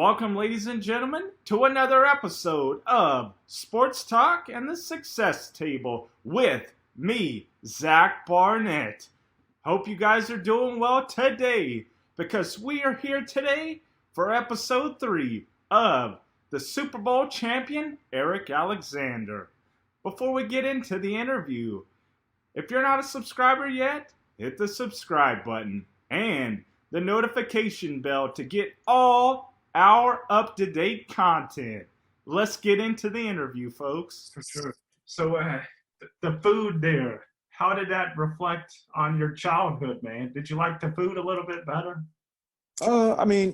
Welcome, ladies and gentlemen, to another episode of Sports Talk and the Success Table with me, Zach Barnett. Hope you guys are doing well today because we are here today for episode 3 of the Super Bowl champion, Eric Alexander. Before we get into the interview, if you're not a subscriber yet, hit the subscribe button and the notification bell to get all our up-to-date content. Let's get into the interview, folks. For sure. So, the food there, how did that reflect on your childhood, man? Did you like the food a little bit better? I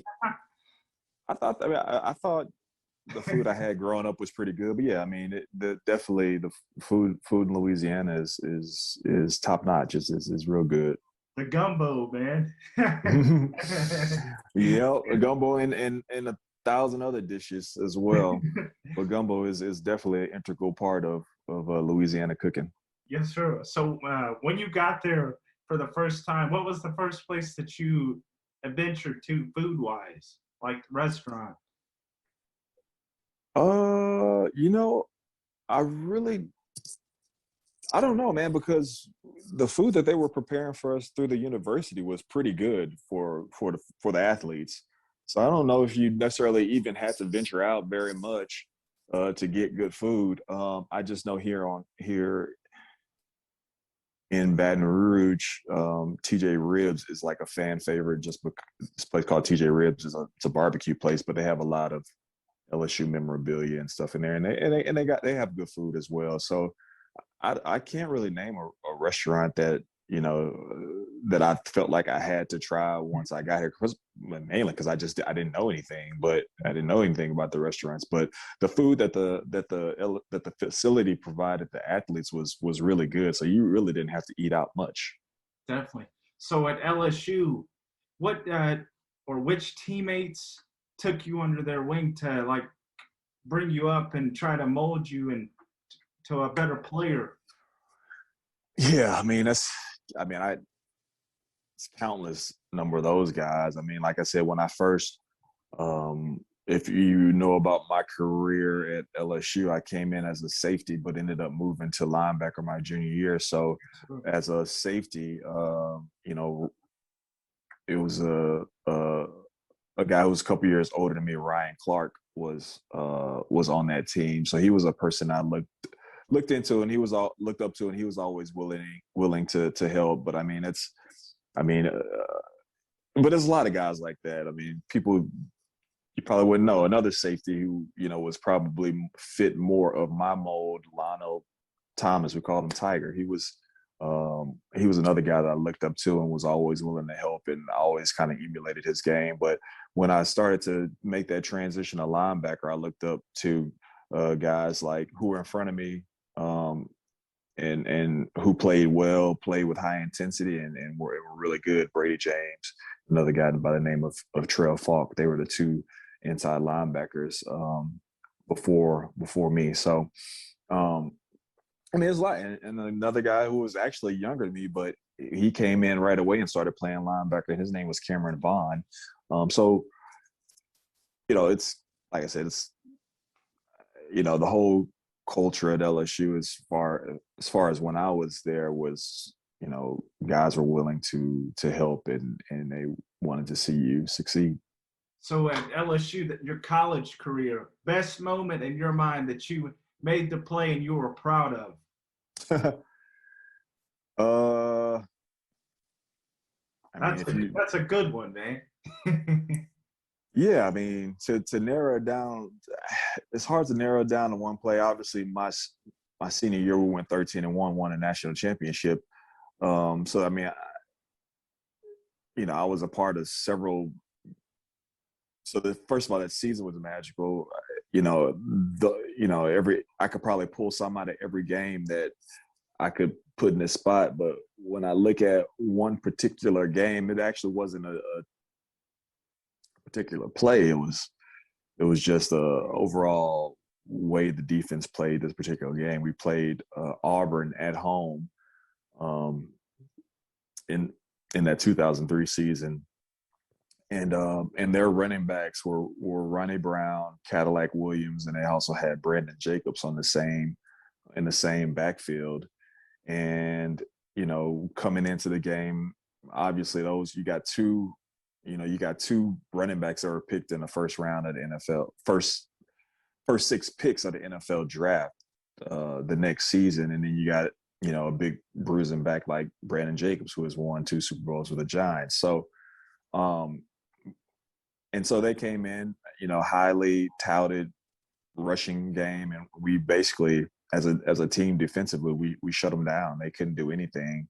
thought the food I had growing up was pretty good, but yeah, I mean, definitely the food in Louisiana is top notch. Is real good. The gumbo, man. Yeah, a gumbo and 1,000 other dishes as well. But gumbo is definitely an integral part of Louisiana cooking. Yes, sir. So when you got there for the first time, what was the first place that you adventured to food-wise, like restaurant? I don't know, man, because the food that they were preparing for us through the university was pretty good for the athletes. So I don't know if you necessarily even had to venture out very much to get good food. I just know here in Baton Rouge, TJ Ribs is like a fan favorite. Just because this place called TJ Ribs it's a barbecue place, but they have a lot of LSU memorabilia and stuff in there, and they have good food as well. So I can't really name a restaurant that that I felt like I had to try once I got here, mainly because I didn't know anything, but I didn't know anything about the restaurants. But the food that the facility provided the athletes was really good, so you really didn't have to eat out much. Definitely. So at LSU, what or which teammates took you under their wing to like bring you up and try to mold you and to a better player? Yeah, it's countless number of those guys. I mean, like I said, when I first, if you know about my career at LSU, I came in as a safety, but ended up moving to linebacker my junior year. So as a safety, it was a guy who was a couple years older than me, Ryan Clark, was on that team. So he was a person I looked into, and he was looked up to, and he was always willing to help. But but there's a lot of guys like that. I mean, people you probably wouldn't know. Another safety who was probably fit more of my mold, Lionel Thomas. We called him Tiger. He was another guy that I looked up to and was always willing to help, and I always kind of emulated his game. But when I started to make that transition to linebacker, I looked up to guys like who were in front of me, and who played with high intensity, and were really good. Brady James, another guy by the name of Trell Falk. They were the two inside linebackers before me. So there's a lot. And another guy who was actually younger than me, but he came in right away and started playing linebacker. His name was Cameron Vaughn. So it's like I said, it's the whole culture at LSU as far as when I was there was, guys were willing to help, and they wanted to see you succeed. So at LSU, your college career, best moment in your mind that you made the play and you were proud of? That's a good one, man. Yeah, I mean, to narrow it down, it's hard to narrow it down to one play. Obviously, my senior year, we went 13-1, won a national championship. So I mean, I was a part of several. So first of all, that season was magical. I could probably pull some out of every game that I could put in this spot. But when I look at one particular game, it actually wasn't a particular play. It was just a overall way the defense played this particular game. We played Auburn at home in that 2003 season, and their running backs were Ronnie Brown, Cadillac Williams, and they also had Brandon Jacobs on the same in the same backfield. And coming into the game, obviously those you got two running backs that were picked in the first round of the NFL, first six picks of the NFL draft the next season, and then you got a big bruising back like Brandon Jacobs, who has won 2 Super Bowls with the Giants. So and so they came in, highly touted rushing game, and we basically, as a team defensively, we shut them down. They couldn't do anything,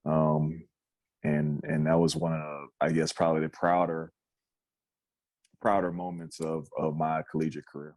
and that was one of the, I guess, probably the prouder moments of my collegiate career.